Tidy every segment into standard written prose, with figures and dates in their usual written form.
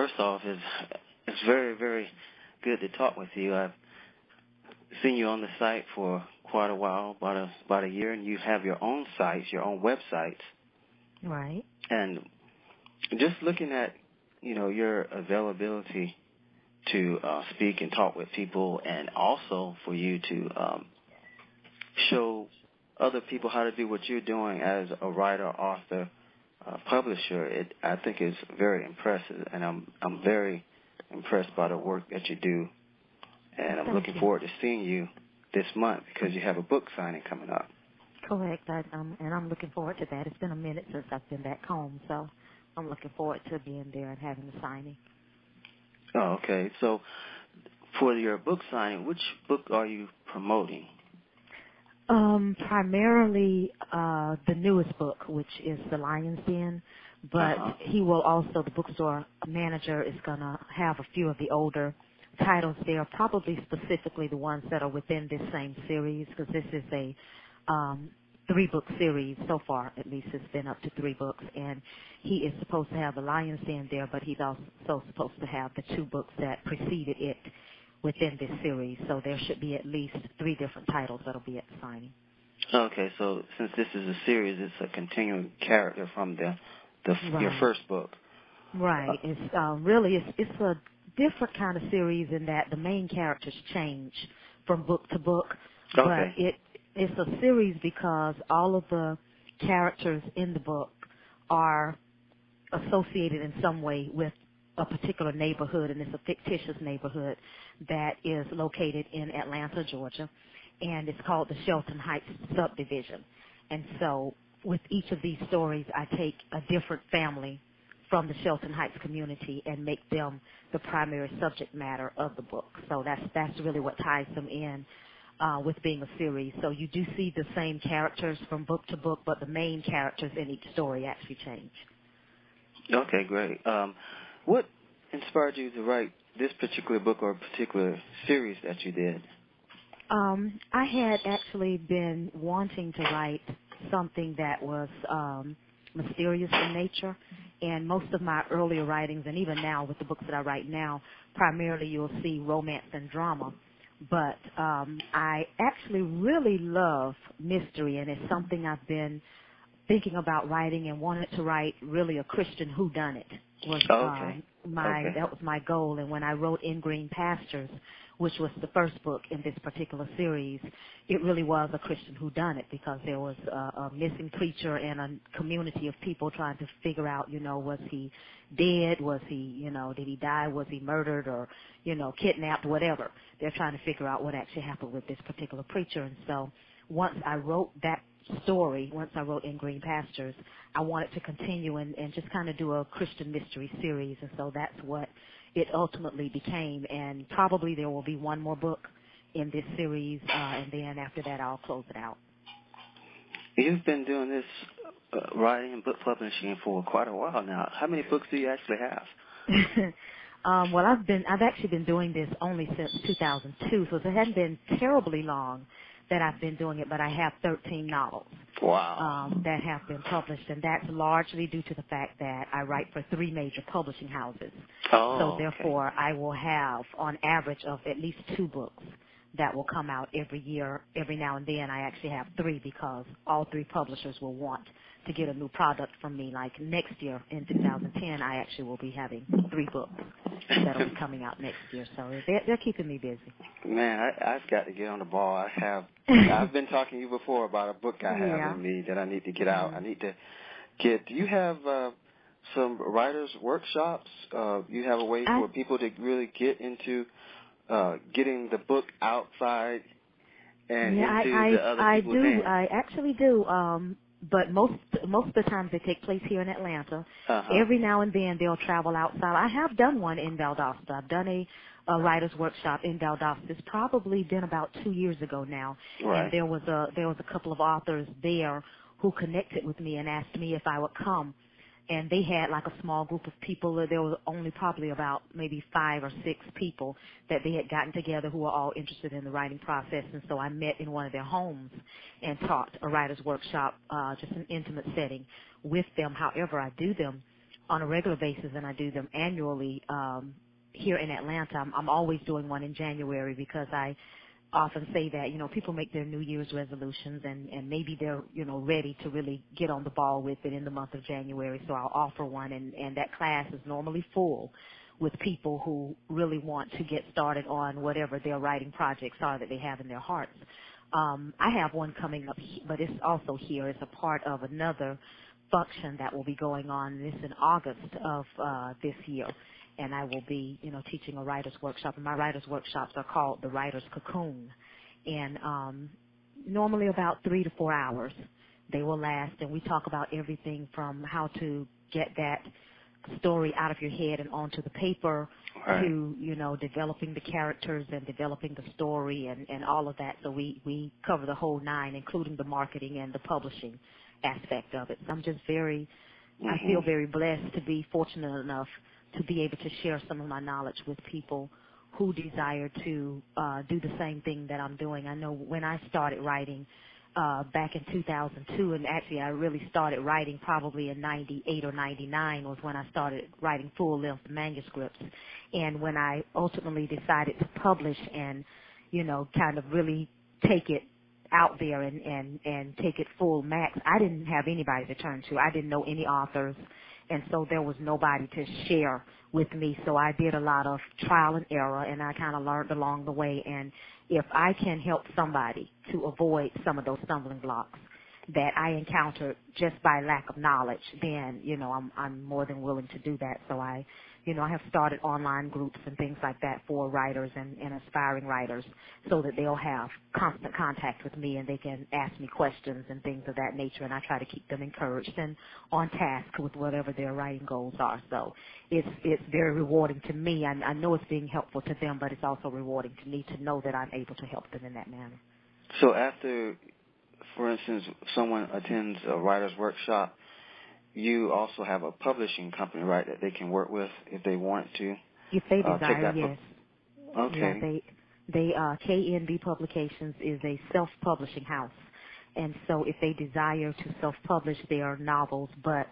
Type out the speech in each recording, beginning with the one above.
first off, it's very, very good to talk with you. I've seen you on the site for quite a while, about a year, and you have your own sites, your own websites. Right. And just looking at, your availability to speak and talk with people, and also for you to show other people how to do what you're doing as a writer, author, publisher, I think is very impressive, and I'm very impressed by the work that you do, and I'm looking forward to seeing you this month because you have a book signing coming up. Correct, and I'm looking forward to that. It's been a minute since I've been back home, so I'm looking forward to being there and having the signing. Oh, okay. So for your book signing, which book are you promoting? Primarily the newest book, which is the Lyons Den, but he will also, the bookstore manager is going to have a few of the older titles there, probably specifically the ones that are within this same series, because this is a 3-book series so far. At least it's been up to 3 books, and he is supposed to have the Lyons Den there, but he's also supposed to have the 2 books that preceded it within this series. So there should be at least 3 different titles that'll be at the signing. Okay, so since this is a series, it's a continuing character from your first book. Right. It's really it's a different kind of series in that the main characters change from book to book, okay. But it's a series because all of the characters in the book are associated in some way with a particular neighborhood, and it's a fictitious neighborhood that is located in Atlanta, Georgia, and it's called the Shelton Heights subdivision. And so with each of these stories, I take a different family from the Shelton Heights community and make them the primary subject matter of the book. So that's really what ties them in with being a series. So you do see the same characters from book to book, but the main characters in each story actually change. Okay, great. What inspired you to write this particular book or particular series that you did? I had actually been wanting to write something that was mysterious in nature, and most of my earlier writings, and even now with the books that I write now, primarily you'll see romance and drama. But I actually really love mystery, and it's something I've been thinking about writing and wanted to write really a Christian whodunit. That was my goal. And when I wrote In Green Pastures, which was the first book in this particular series, it really was a Christian whodunit because there was a missing preacher and a community of people trying to figure out, was he dead? Was he, did he die? Was he murdered or, kidnapped, whatever? They're trying to figure out what actually happened with this particular preacher. And so once I wrote that story, once I wrote In Green Pastures, I wanted to continue and just kind of do a Christian mystery series. And so that's what it ultimately became, and probably there will be one more book in this series, and then after that I'll close it out. You've been doing this writing and book publishing for quite a while now. How many books do you actually have? Well, I've actually been doing this only since 2002, so it hasn't been terribly long that I've been doing it, but I have 13 novels. Wow. That have been published, and that's largely due to the fact that I write for 3 major publishing houses. So therefore, I will have, on average, of at least 2 books that will come out every year. Every now and then, I actually have 3 because all 3 publishers will want to get a new product from me. Like next year, in 2010, I actually will be having 3 books that will be coming out next year. So they're keeping me busy. Man, I've got to get on the ball. I've been talking to you before about a book I have in me that I need to get out. I need to do you have some writers' workshops? You have a way for people to really get into getting the book outside and into the other people's hands? I actually do. But most of the times they take place here in Atlanta. Every now and then they'll travel outside. I have done one in Valdosta. I've done a writer's workshop in Valdosta. It's probably been about 2 years ago now. Right. And there was a couple of authors there who connected with me and asked me if I would come. And they had like a small group of people. There was only probably about maybe 5 or 6 people that they had gotten together who were all interested in the writing process. And so I met in one of their homes and taught a writer's workshop, just an intimate setting with them. However, I do them on a regular basis, and I do them annually here in Atlanta. I'm always doing one in January because I often say that, people make their New Year's resolutions and maybe they're, ready to really get on the ball with it in the month of January. So I'll offer one, and that class is normally full with people who really want to get started on whatever their writing projects are that they have in their hearts. I have one coming up, but it's also here. It's a part of another function that will be going on. This in August of this year. And I will be, teaching a writer's workshop. And my writer's workshops are called the Writer's Cocoon. And normally about 3 to 4 hours they will last. And we talk about everything from how to get that story out of your head and onto the paper, right, to, developing the characters and developing the story and all of that. So we cover the whole nine, including the marketing and the publishing aspect of it. So I'm just I feel very blessed to be fortunate enough to be able to share some of my knowledge with people who desire to do the same thing that I'm doing. I know when I started writing back in 2002, and actually I really started writing probably in 98 or 99 was when I started writing full-length manuscripts. And when I ultimately decided to publish and, kind of really take it out there and take it full max, I didn't have anybody to turn to. I didn't know any authors. And so there was nobody to share with me. So I did a lot of trial and error, and I kind of learned along the way. And if I can help somebody to avoid some of those stumbling blocks that I encountered just by lack of knowledge, then, I'm more than willing to do that. So I have started online groups and things like that for writers and aspiring writers so that they'll have constant contact with me and they can ask me questions and things of that nature, and I try to keep them encouraged and on task with whatever their writing goals are. So it's very rewarding to me. I know it's being helpful to them, but it's also rewarding to me to know that I'm able to help them in that manner. So after, for instance, someone attends a writer's workshop, you also have a publishing company, right, that they can work with if they want to? If they desire, yes. Okay. Yeah, KNB Publications is a self-publishing house. And so if they desire to self-publish their novels but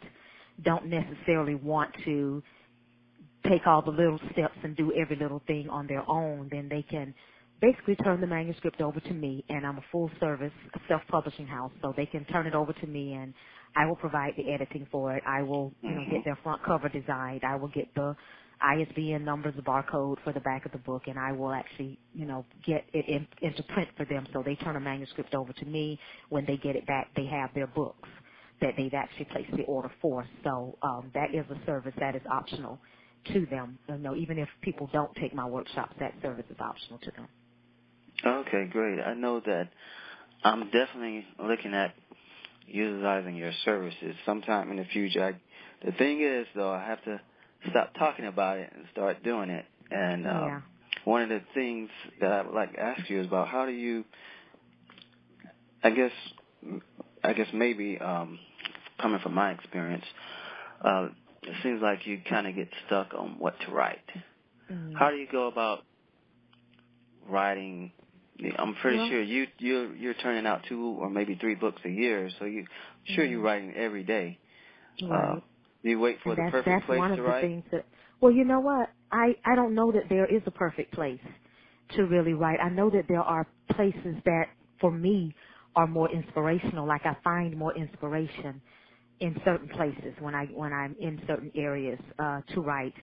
don't necessarily want to take all the little steps and do every little thing on their own, then they can basically turn the manuscript over to me, and I'm a full-service self-publishing house, so they can turn it over to me, and I will provide the editing for it. I will, get their front cover designed. I will get the ISBN numbers, the barcode for the back of the book, and I will actually, get it into print for them. So they turn a manuscript over to me. When they get it back, they have their books that they've actually placed the order for. So that is a service that is optional to them. Even if people don't take my workshops, that service is optional to them. Okay, great. I know that I'm definitely looking at utilizing your services sometime in the future. The thing is, though, I have to stop talking about it and start doing it. And one of the things that I would like to ask you is about how do you, I guess maybe coming from my experience, it seems like you kind of get stuck on what to write. Mm-hmm. How do you go about writing? I'm pretty sure you're turning out 2 or maybe 3 books a year, so you're writing every day. Right. You wait for the perfect place to write? Well, you know what? I don't know that there is a perfect place to really write. I know that there are places that, for me, are more inspirational. Like I find more inspiration in certain places when I'm in certain areas to write.